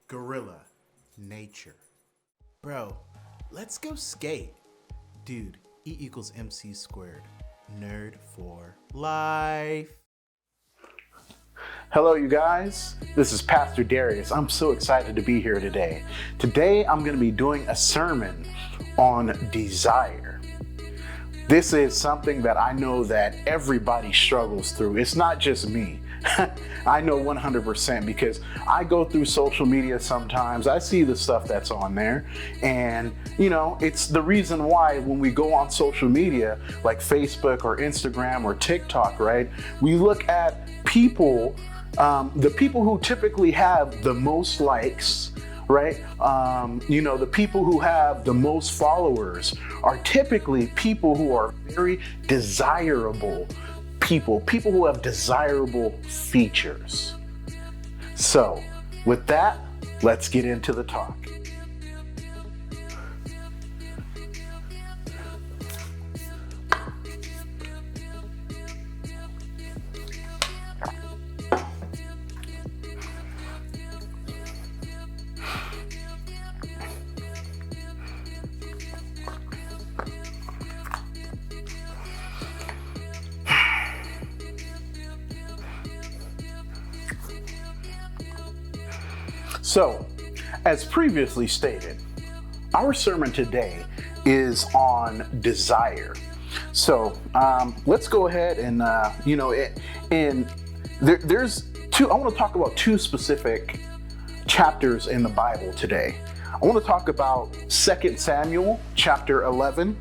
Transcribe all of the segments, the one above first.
gorilla, nature. Bro, let's go skate. Dude, E equals MC squared. Nerd for life. Hello, you guys. This is Pastor Darius. I'm so excited to be here today. Today, I'm going to be doing a sermon on desire. This is something that I know that everybody struggles through. It's not just me. I know 100% because I go through social media sometimes. I see the stuff that's on there. And, it's the reason why when we go on social media like Facebook or Instagram or TikTok, right? We look at people, the people who typically have the most likes, right? The people who have the most followers are typically people who are very desirable people who have desirable features. So with that, let's get into the talk. So, as previously stated, our sermon today is on desire. So, let's go ahead and, there's two, I want to talk about two specific chapters in the Bible today. I want to talk about 2 Samuel chapter 11,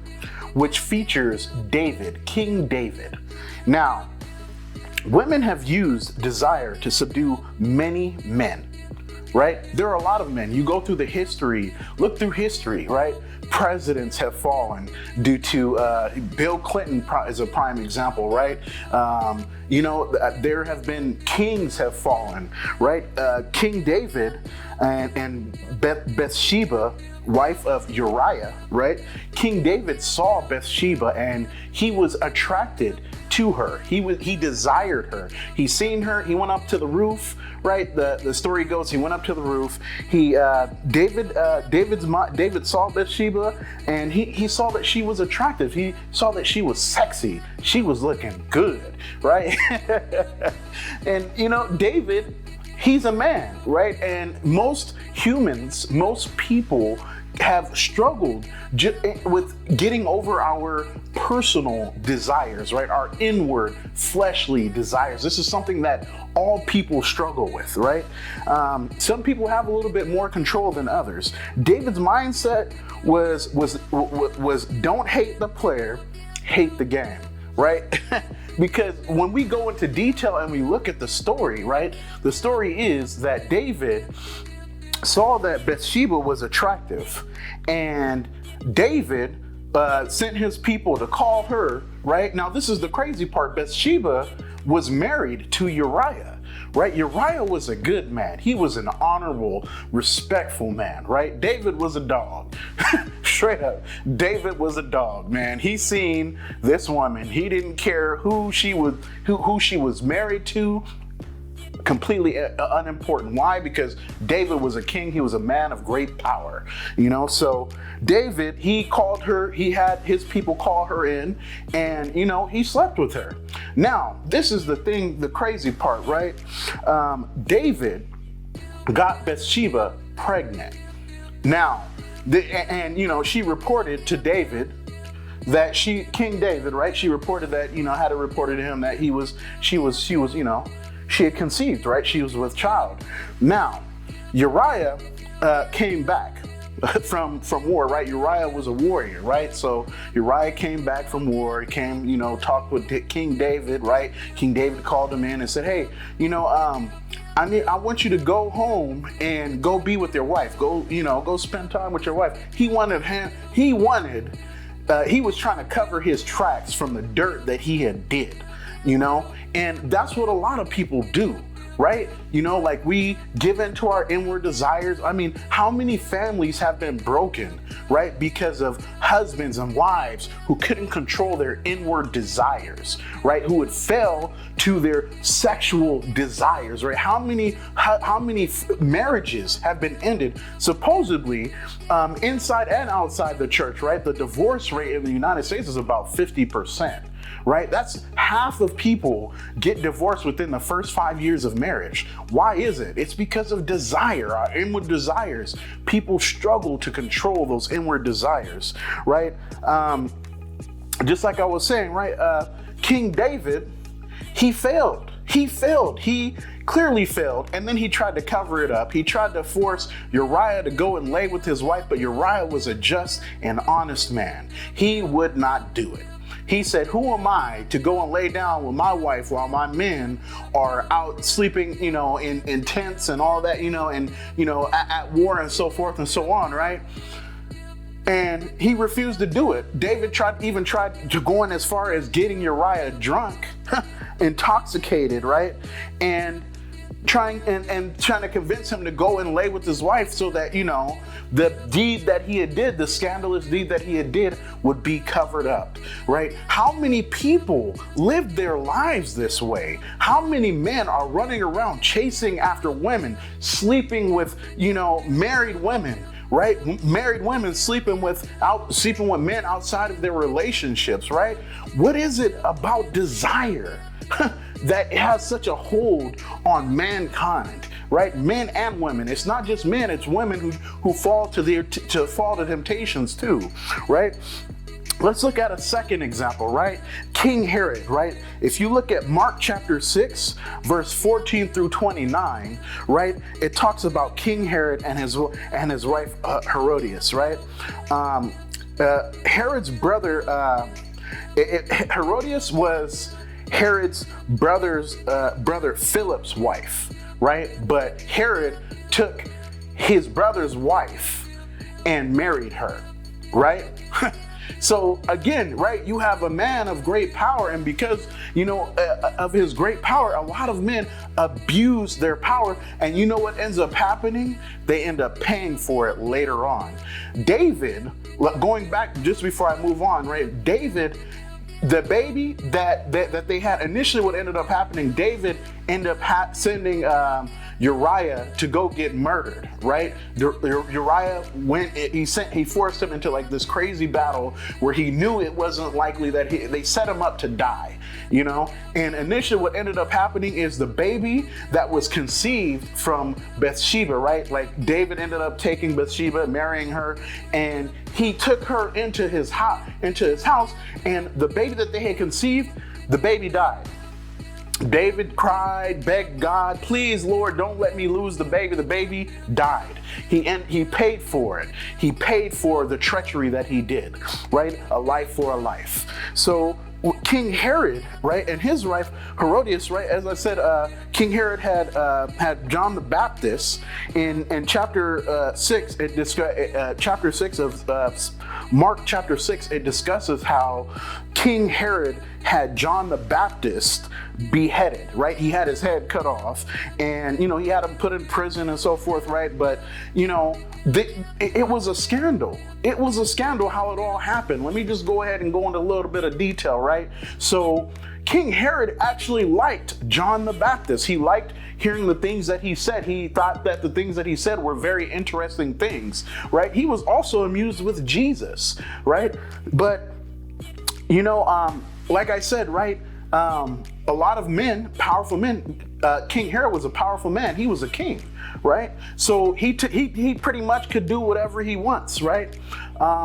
which features David, King David. Now, women have used desire to subdue many men. Right? There are a lot of men. You go through the history, look through history, right? Presidents have fallen due to, Bill Clinton is a prime example, right? There have been kings have fallen, right? King David and Bathsheba, wife of Uriah, right? King David saw Bathsheba and he was attracted to her. He desired her. He seen her. He went up to the roof, right? The story goes, he went up to the roof. David saw Bathsheba and he saw that she was attractive. He saw that she was sexy. She was looking good, right? And David, he's a man, right? And most humans, most people have struggled with getting over our personal desires, right? Our inward fleshly desires. This is something that all people struggle with, right? Some people have a little bit more control than others. David's mindset was don't hate the player, hate the game, right? Because when we go into detail and we look at the story, right? The story is that David saw that Bathsheba was attractive, and David sent his people to call her, right? Now, this is the crazy part. Bathsheba was married to Uriah, right? Uriah was a good man. He was an honorable, respectful man, right? David was a dog. Straight up, David was a dog, man. He seen this woman. He didn't care who she was married to. Completely unimportant. Why? Because David was a king. He was a man of great power, so David, he called her, he had his people call her in, and he slept with her. Now, this is the thing, the crazy part, right? David got Bathsheba pregnant. Now, she reported to David that King David, right? She reported that, had it reported to him that she had conceived, right? She was with child. Now, Uriah came back from war, right? Uriah was a warrior, right? So Uriah came back from war. He came, talked with King David, right? King David called him in and said, hey, I want you to go home and go be with your wife. Go spend time with your wife. He was trying to cover his tracks from the dirt that he had did. And that's what a lot of people do. right? You know, like we give in to our inward desires. I mean, how many families have been broken, right? Because of husbands and wives who couldn't control their inward desires, right? Who would fail to their sexual desires, right? How many marriages have been ended, supposedly, inside and outside the church, right? The divorce rate in the United States is about 50%. Right? That's half of people get divorced within the first 5 years of marriage. Why is it? It's because of desire, our inward desires. People struggle to control those inward desires, right? Just like I was saying, right? King David, he failed. He clearly failed. And then he tried to cover it up. He tried to force Uriah to go and lay with his wife, but Uriah was a just and honest man. He would not do it. He said, who am I to go and lay down with my wife while my men are out sleeping, you know, in tents and all that, you know, and, you know, at war and so forth and so on, right? And he refused to do it. David tried to go in as far as getting Uriah drunk, intoxicated, right? And trying to convince him to go and lay with his wife so that, you know, the deed that he had did, the scandalous deed that he had did, would be covered up, right? How many people live their lives this way? How many men are running around chasing after women, sleeping with, you know, married women, right? Married women sleeping with men outside of their relationships, right? What is it about desire that has such a hold on mankind, right? Men and women. It's not just men, it's women who fall to temptations too, right? Let's look at a second example, right? King Herod, right? If you look at Mark chapter 6, verse 14 through 29, right? It talks about King Herod and his wife Herodias, right? Herod's brother, Herodias was Herod's brother Philip's wife, right? But Herod took his brother's wife and married her, right? So again, right, you have a man of great power, and because, you know, of his great power, a lot of men abuse their power, and you know what ends up happening? They end up paying for it later on. David, going back just before I move on, right, David, the baby that they had initially, what ended up happening, David ended up sending Uriah to go get murdered, right? Uriah he forced him into like this crazy battle where he knew it wasn't likely that they set him up to die, you know? And initially what ended up happening is the baby that was conceived from Bathsheba, right? Like David ended up taking Bathsheba, marrying her, and he took her into his house, and the baby that they had conceived, the baby died. David cried, begged God, please, Lord, don't let me lose the baby. The baby died. He paid for it. He paid for the treachery that he did, right? A life for a life. So King Herod, right, and his wife Herodias, right, as I said, King Herod had John the Baptist in chapter 6. Chapter 6 of Mark chapter 6. It discusses how King Herod had John the Baptist beheaded, right? He had his head cut off, and you know, he had him put in prison and so forth, right? But you know, it was a scandal. It was a scandal how it all happened. Let me just go ahead and go into a little bit of detail, right? So King Herod actually liked John the Baptist. He liked hearing the things that he said. He thought that the things that he said were very interesting things, right? He was also amused with Jesus, right? But you know, like I said, right, a lot of men, powerful men, King Herod was a powerful man. He was a king, right? So he pretty much could do whatever he wants, right?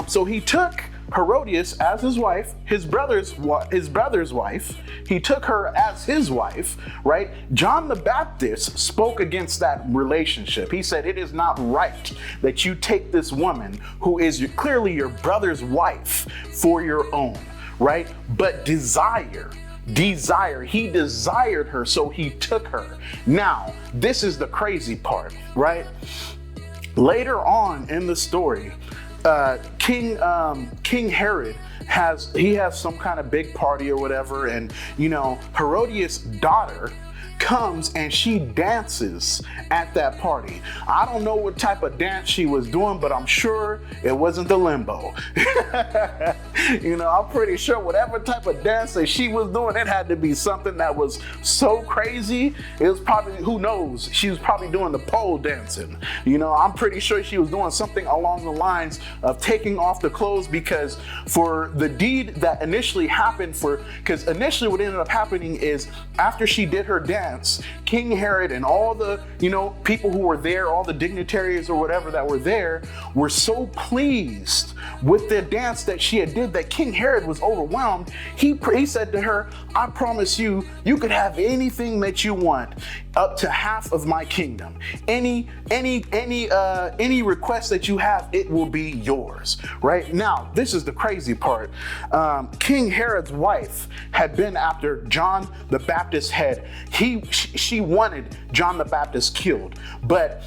So he took Herodias as his wife, his brother's wife. He took her as his wife, right? John the Baptist spoke against that relationship. He said, it is not right that you take this woman who is clearly your brother's wife for your own, right? But he desired her, so he took her. Now, this is the crazy part, right? Later on in the story, King Herod has some kind of big party or whatever, and Herodias' daughter comes and she dances at that party. I don't know what type of dance she was doing, but I'm sure it wasn't the limbo. I'm pretty sure whatever type of dance that she was doing, it had to be something that was so crazy. It was probably, who knows, she was probably doing the pole dancing. I'm pretty sure she was doing something along the lines of taking off the clothes, because for the deed that initially happened, because initially what ended up happening is after she did her dance, King Herod and all the, people who were there, all the dignitaries or whatever that were there, were so pleased with the dance that she had did that King Herod was overwhelmed. He said to her, I promise you, you could have anything that you want, up to half of my kingdom. Any request that you have, it will be yours. Right now, this is the crazy part. King Herod's wife had been after John the Baptist's head. She wanted John the Baptist killed, but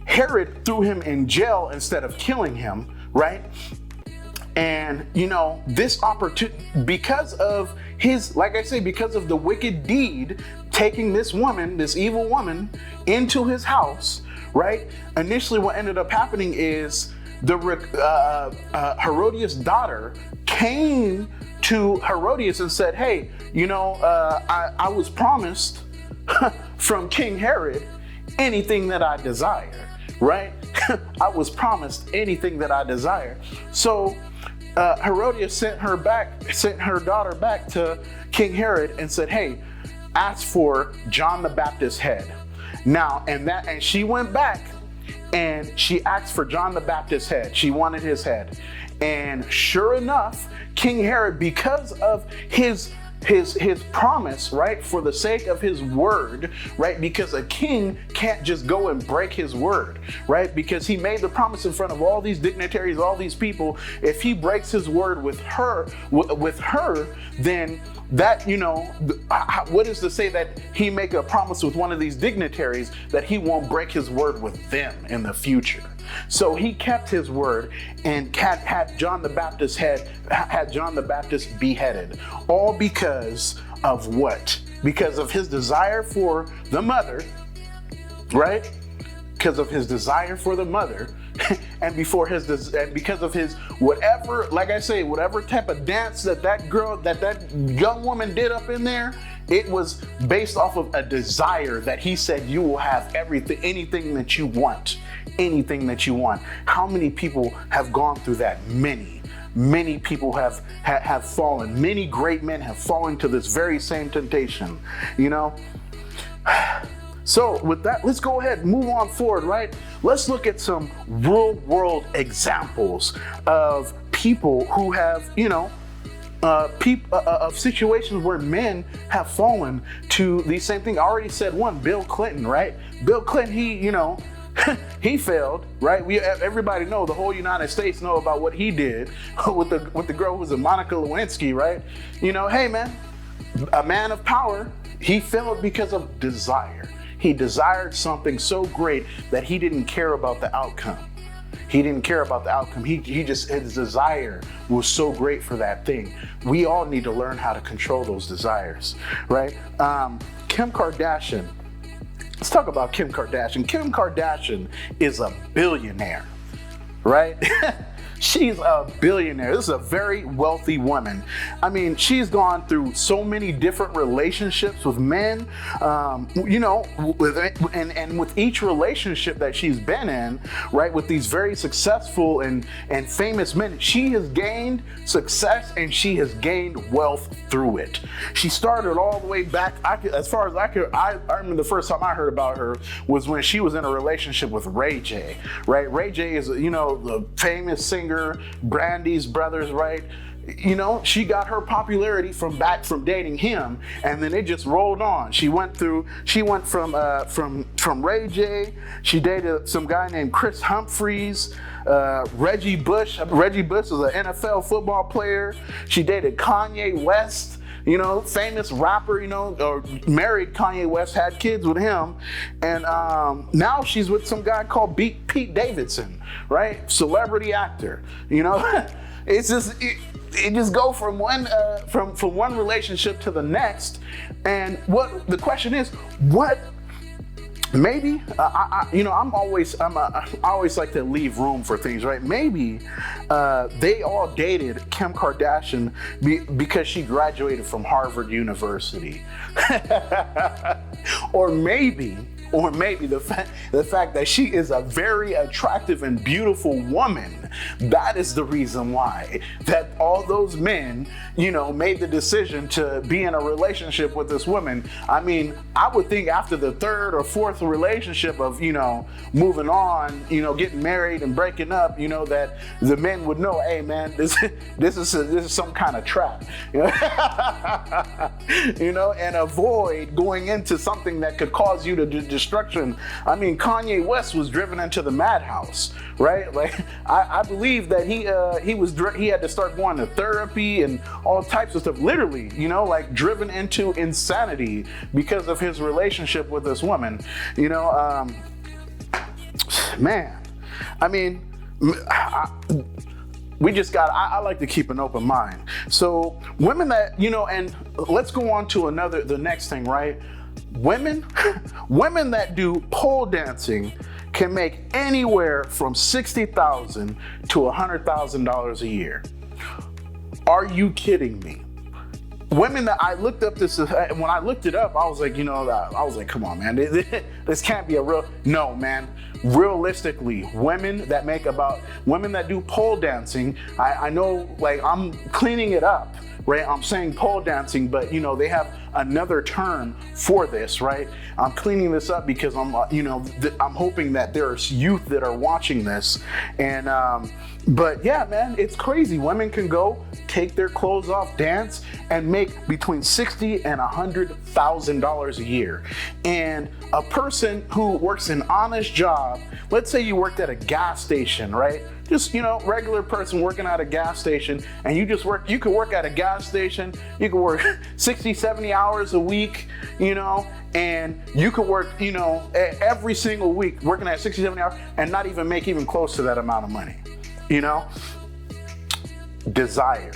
Herod threw him in jail instead of killing him, right? And this opportunity, because of his, like I say, because of the wicked deed, taking this woman, this evil woman, into his house, right? Initially, what ended up happening is Herodias' daughter came to Herodias and said, hey, I was promised from King Herod anything that I desire, right? I was promised anything that I desire. So Herodias sent her daughter back to King Herod and said, hey, ask for John the Baptist's head. Now, and she went back and she asked for John the Baptist's head. She wanted his head. And sure enough, King Herod, because of his promise, right, for the sake of his word, right, because a king can't just go and break his word, right, because he made the promise in front of all these dignitaries, all these people. If he breaks his word with her, then that, what is to say that he make a promise with one of these dignitaries that he won't break his word with them in the future? So he kept his word and had John the Baptist's had John the Baptist beheaded, all because of what? Because of his desire for the mother, right? Because of his desire for the mother, and because of his whatever, like I say, whatever type of dance that young woman did up in there, it was based off of a desire that he said, you will have anything that you want. Anything that you want. How many people have gone through that? Many people have fallen. Many great men have fallen to this very same temptation, So with that, let's go ahead and move on forward, right? Let's look at some real world examples of people who have, of situations where men have fallen to the same thing. I already said one, Bill Clinton, right? Bill Clinton, he failed, right? Everybody know, the whole United States know about what he did with the girl who was Monica Lewinsky, right? Hey man, a man of power, he failed because of desire. He desired something so great that he didn't care about the outcome. He didn't care about the outcome. His desire was so great for that thing. We all need to learn how to control those desires, right? Kim Kardashian. Let's talk about Kim Kardashian. Kim Kardashian is a billionaire, right? She's a billionaire. This is a very wealthy woman. I mean, she's gone through so many different relationships with men, and with each relationship that she's been in, right, with these very successful and famous men, she has gained success and she has gained wealth through it. She started all the way back, I remember the first time I heard about her was when she was in a relationship with Ray J, right? Ray J is, the famous singer, Brandy's brothers, right? She got her popularity from dating him, and then it just rolled on. She went from Ray J. She dated some guy named Chris Humphries, Reggie Bush. Reggie Bush is an NFL football player. She dated Kanye West. famous rapper, or married Kanye West, had kids with him. And now she's with some guy called Pete Davidson, right? Celebrity actor, It's just, it just go from one relationship to the next. And what the question is, maybe I always like to leave room for things, right? Maybe they all dated Kim Kardashian because she graduated from Harvard University, or maybe the fact that she is a very attractive and beautiful woman, that is the reason why that all those men, made the decision to be in a relationship with this woman. I mean, I would think after the third or fourth relationship of, moving on, getting married and breaking up, that the men would know, hey man, this is some kind of trap, and avoid going into something that could cause you to destruction. I mean, Kanye West was driven into the madhouse, right? Like, I believe that he had to start going to therapy and all types of stuff, literally, like driven into insanity because of his relationship with this woman. Man, I mean, I like to keep an open mind. So women that, and let's go on to the next thing, right? Women that do pole dancing can make anywhere from $60,000 to $100,000 a year. Are you kidding me? Women that I looked up when I looked it up, I was like, come on, man, this can't be a real, no, man. Realistically, women that do pole dancing, I know, like, I'm cleaning it up, right? I'm saying pole dancing, but they have another term for this, right? I'm cleaning this up because I'm hoping that there's youth that are watching this. And but yeah, man, it's crazy. Women can go take their clothes off, dance, and make between $60,000 and $100,000 a year. And a person who works an honest job, let's say you worked at a gas station, right? Just, regular person working at a gas station, and you could work at a gas station, you could work 60, 70 hours a week, and you could work, every single week working at 60, 70 hours and not even make even close to that amount of money, Desire.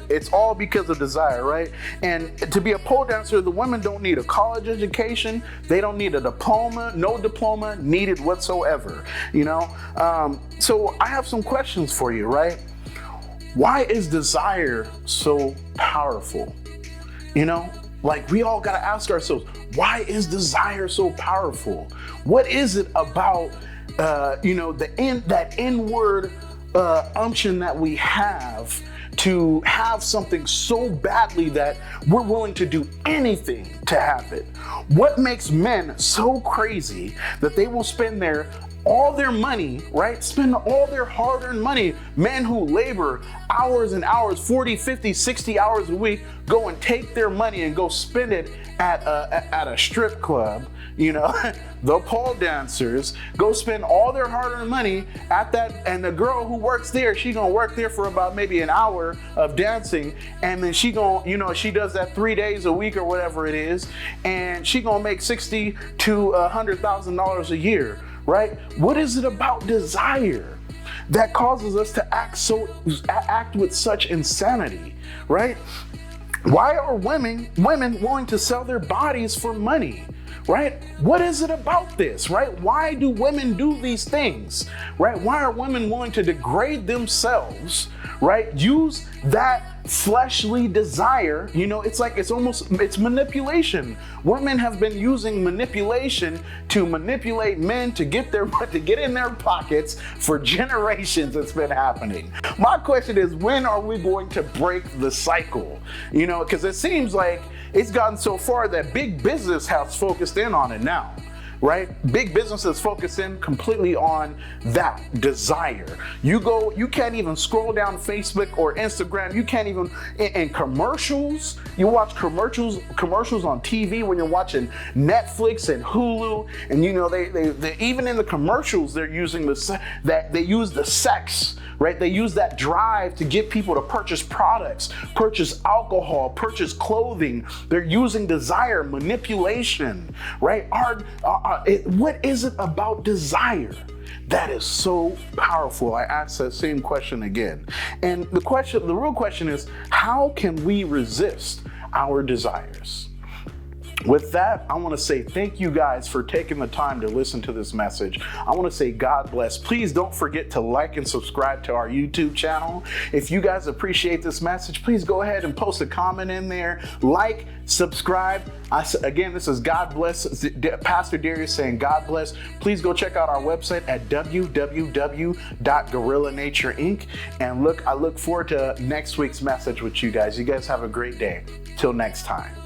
It's all because of desire, right? And to be a pole dancer, the women don't need a college education. They don't need a diploma, no diploma needed whatsoever, So I have some questions for you, right? Why is desire so powerful? Like, we all got to ask ourselves, why is desire so powerful? What is it about, that inward unction that we have to have something so badly that we're willing to do anything to have it? What makes men so crazy that they will spend all their money, right? Spend all their hard-earned money. Men who labor hours and hours, 40, 50, 60 hours a week, go and take their money and go spend it at a strip club. The pole dancers go spend all their hard-earned money at that, and the girl who works there, she gonna work there for about maybe an hour of dancing, and then she gonna, she does that 3 days a week or whatever it is, and she gonna make $60,000 to $100,000 a year, right? What is it about desire that causes us to act with such insanity, right? Why are women willing to sell their bodies for money? Right? What is it about this, right? Why do women do these things, right? Why are women willing to degrade themselves, right? Use that fleshly desire, it's manipulation. Women have been using manipulation to manipulate men to get in their pockets for generations. It's been happening. My question is, when are we going to break the cycle? Because it seems like it's gotten so far that big business has focused in on it now. right? Big businesses focus in completely on that desire. You can't even scroll down Facebook or Instagram. You can't even, in commercials, you watch commercials on TV when you're watching Netflix and Hulu, and they even in the commercials, they're using they use the sex, right? They use that drive to get people to purchase products, purchase alcohol, purchase clothing. They're using desire, manipulation, right? What is it about desire that is so powerful? I ask that same question again. And the real question is, how can we resist our desires? With that, I want to say thank you guys for taking the time to listen to this message. I want to say God bless. Please don't forget to like and subscribe to our YouTube channel. If you guys appreciate this message, please go ahead and post a comment in there. Like, subscribe. Again, this is God Bless. Pastor Darius saying God bless. Please go check out our website at www.GorillaNatureInc. And I look forward to next week's message with you guys. You guys have a great day. Till next time.